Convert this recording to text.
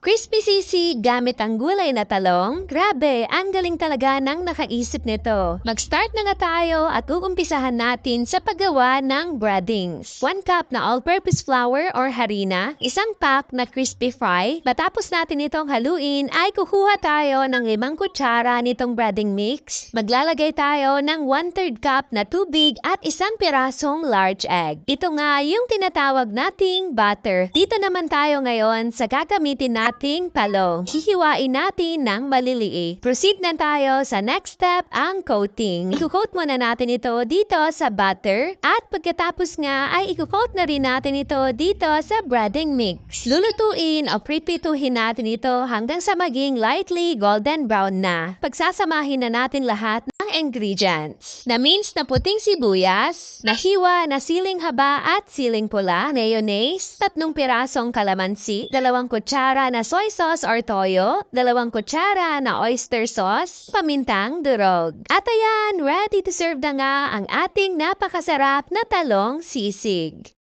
Crispy sisig gamit ang gulay na talong? Grabe, ang galing talaga ng nakaisip nito. Mag-start na nga tayo at uumpisahan natin sa paggawa ng breadings. 1 cup na all-purpose flour or harina, 1 pack na crispy fry. Matapos natin itong haluin ay kukuha tayo ng 5 kutsara nitong breading mix. Maglalagay tayo ng 1/3 cup na tubig at 1 pirasong large egg. Ito nga yung tinatawag nating butter. Dito naman tayo ngayon sa gagamitin nating talong. Hihiwain natin ng maliliit. Proceed na tayo sa next step, ang coating. I-coat muna natin ito dito sa butter at pagkatapos nga ay i-coat na rin natin ito dito sa breading mix. Lulutuin o pripituhin natin ito hanggang sa maging lightly golden brown na. Pagsasamahin na natin lahat ng ingredients. Na minced na puting sibuyas, nahiwa na siling haba at siling pula, mayonnaise, 3 pirasong kalamansi, 2 kutsara na soy sauce or toyo, 2 kutsara na oyster sauce, pamintang durog. At ayan, ready to serve na nga ang ating napakasarap na talong sisig.